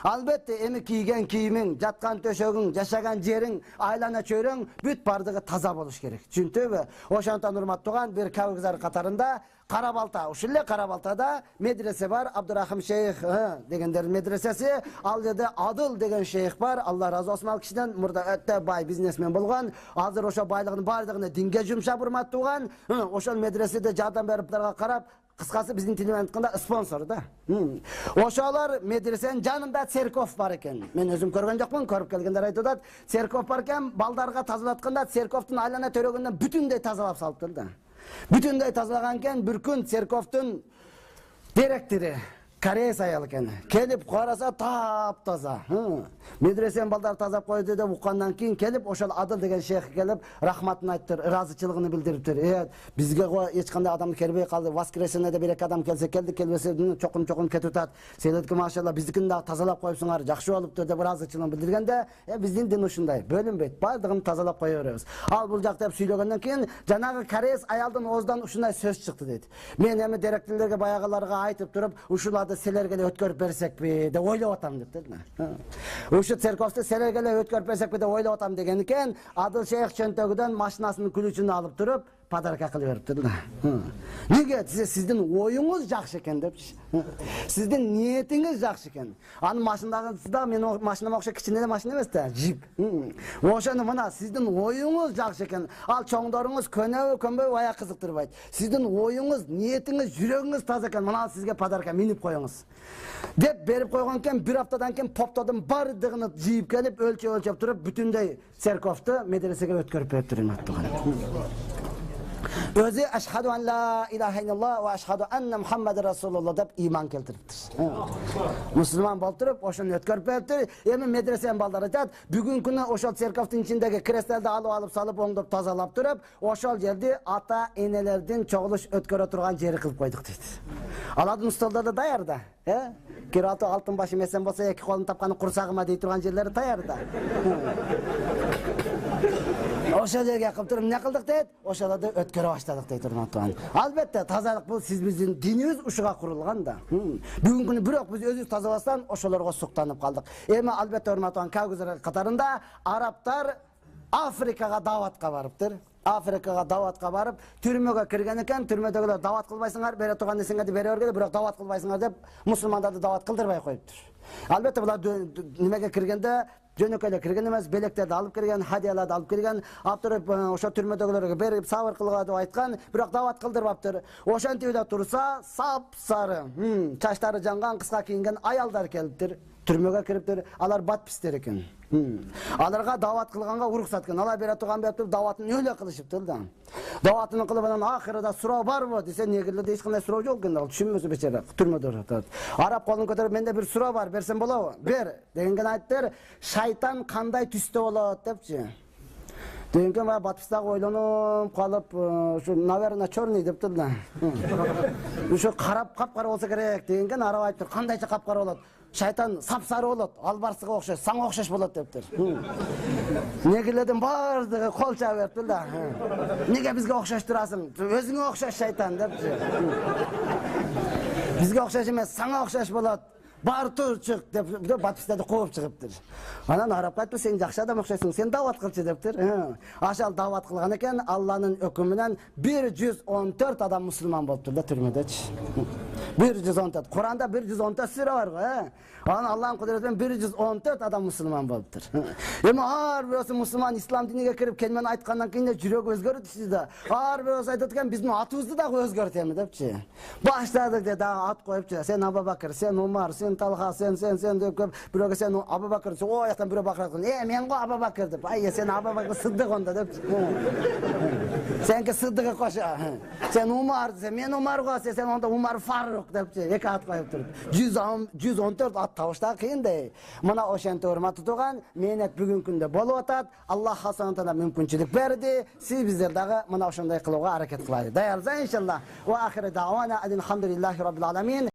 Albatta, emi kiygen kiyiming, jatkan töşөгүң, жашаган жериң, айлана чөйрөң бүт бардыгы таза болуш керек. Түшүндүңбү? Ошондон урматтаган бир кабыгзар катарында Карабалта, ушул эле Карабалтада медресе бар, Абдурахим шейх дегендер медресеси, ал жерде Адыл деген шейх бар. Алла разы болсун ал кишиден, мурда өтө бай бизнесмен болгон. Азыр ошо байлыгынын бардыгын динге жумшап урматтаган. Ошол медреседе жардам бериптарга карап, кыскасы биздин тил менен айтканда спонсор да. Ошолор медресенин жанында церковь бар экен. Мен өзүм көргөн жокмун, көрүп келгендер айтып атат. Церковь бар экен, балдарга тазалатканда церковтун айлана төрөгүндөн бүтүндөй тазалап салыптыр да. Бүтүндөй тазалаган экен, бир күн церковтун директору Кореец аял экен. Келип караса таптаза. Медресенин балдар тазалап койду деп уккандан кийин келип ошол Адыл деген шейх келип рахматын айттыр, ыраазычылыгын билдириптир. Бизге эч кандай адам келбей калды. Воскресеньеде бир эки адам келсе келди, келбесе чокум кетип атат. Сендерки машалла биздикин дагы тазалап коюпсуңар, жакшы болуптур деп ыраазычылыгын билдиргенде, биздин дин ушундай, бөлүнбөйт. Бардыгын тазалап кое беребиз. Ал бул жак деп сүйлөгөндөн кийин жанагы Кореец аялдын оозунан ушундай сөз чыкты дейт. Мен эми директорлорго баягыларга айтып туруп, ушуларды силерге өткөрүп берсекпи деп ойлоп атам деп. Ушу церковду силерге өткөрүп берсекпи деп ойлоп атам деген экен. Адыл шейх чөнтөгүдөн машинасынын күлүчүн алып туруп подарка кылып бериптир да. Неге? Сиздин оюңуз жакшы экен депчи. Сиздин ниетиңиз жакшы экен. Анын машинасында мен машинама окшоп кичине эле машина эмес да, джип. Ошону мына сиздин оюңуз жакшы экен. Ал чоңдоруңуз көнбөй аяк кызыктырбайт. Сиздин оюңуз, ниетиңиз, жүрөгүңүз таза экен. Мына сизге подарка минип коюңуз. Деп берип койгон экен, бир аптадан кийин поптодун бардыгын жийип келип, өлчөп туруп, бүтүндөй церковду медресеге өткөрүп бериптир. Özü eşhedü en la ilahe illallah ve eşhedü enne Muhammed Resulullah деп iman keltiriptir. Müslüman bolup turup oşonu ötkörüp beriptir. Эми медресенин балдары айтат, бүгүн күнү ошол церковдун ичиндеги крестелди алып салып, оңдоп тазалап туруп, ошол жерди ата энелердин чогулуш өткөрө турган жери кылып койдук дейт. Алардын столдору да даяр да. Кираты алтын башым эсен болсо, эки колун тапканы курсагыма дей турган жерлери даяр да. Ошол жерге кылып туруп эмне кылдык дейт? Ошолорду өткөрө баштадык дейт урматтуу. Албетте тазалык бул биздин динибиз ушуга курулган да. Бүгүнкү күнү бирок биз өзүбүз тазаласаң ошолорго суктанып калдык. Эми албетте урматтуу кагыздар катарында арабтар Африкага даватка барыптыр. Африкага даватка барып, түрмөгө кирген экен, түрмөдөгүлөр дават кылбайсыңар, бере турган нерсеңерди бере бергиле, бирок дават кылбайсыңар деп мусулмандарды дават кылдырбай коюптур. Албетте булар немеге киргенде жөнөкөй эле кирген эмес, белектерди алып кирген, хадияларды алып кирген, аптырып ошо түрмөдөгүлөргө берип сабыр кылга деп айткан, бирок дават кылдырбаптыр. Ошентип эле турса, сап-сары, чачтары жанган, кыска кийинген аялдар келиптир. Түрмөгө кириптир, алар батпистер экен. Аларга дават кылганга уруксат экен. Алар бере турган берип даватын өлө кылышыптыр да. Даватын кылып анан акырында суроо барбы десе, негелде эч кандай суроо жок экен. Ал түшүнбөсө бечара түрмөдө жатат. Араб колун көтөрүп, менде бир суроо бар, берсем болобу? Бер дегенге айттыр, шайтан кандай түстө болот депчи. Дегенге мен батпыстагы ойлонуп калып, ушу наверное черный дептир да. Ушу карап капкара болсо керек дегенге араб айттыр, кандайча капкара болот? Шайтан сап-сары болот, албарсыга окшош, саңга окшош болот дептир. Негелердин бардыгы кол чаап бериптир да. Неге бизге окшош турасың? Өзүңө окшош шайтан депчи. Бизге окшош эмес, саңга окшош болот. Бар тур чык деп батпистарды кууп чыгыптыр. Анан араб айтты, сен жакшы адам окшойсуң, сен дават кылчы дептир. Ашал дават кылган экен, Алланын өкүмү менен 114 адам мусулман болуптур да түрмөдөчү. 114. Куранда 114 сүрө бар го, Анан Алланын кудурети менен 114 адам мусулман болуптур. Эми ар бирөөсү мусулман ислам диниге кирип келмени айткандан кийин жүрөгү өзгөрүп да. Ар бирөөсү айтат экен, биздин атыбызды дагы өзгөртөмү депчи. Баштадык деп дагы ат коюпчу. Сен Абу Бакыр, сен Умар, сен Талха, сен деп көп бирөөгө сен Абу Бакыр, о жактан бирөө бакырат. Мен го Абу Бакыр деп. Ай, сен Абу Бакыр Сыддык онда деп. Сенки Сыддыгы коша. Сен Умар, мен Умар го, сен онда Умар Фарук депчи. Эки ат коюп туруп. 114 ат табышта кыйын да. Мына ошентип урматтуу турган, мээнет бүгүнкү күндө болуп атат. Аллах хасанатына мүмкүнчүлүк берди. Сиз биздер дагы мына ошондой кылууга аракет кылайлы. Даярсыз иншалла. Ва ахири дa'wana алхамдулиллахи rabbil alamin.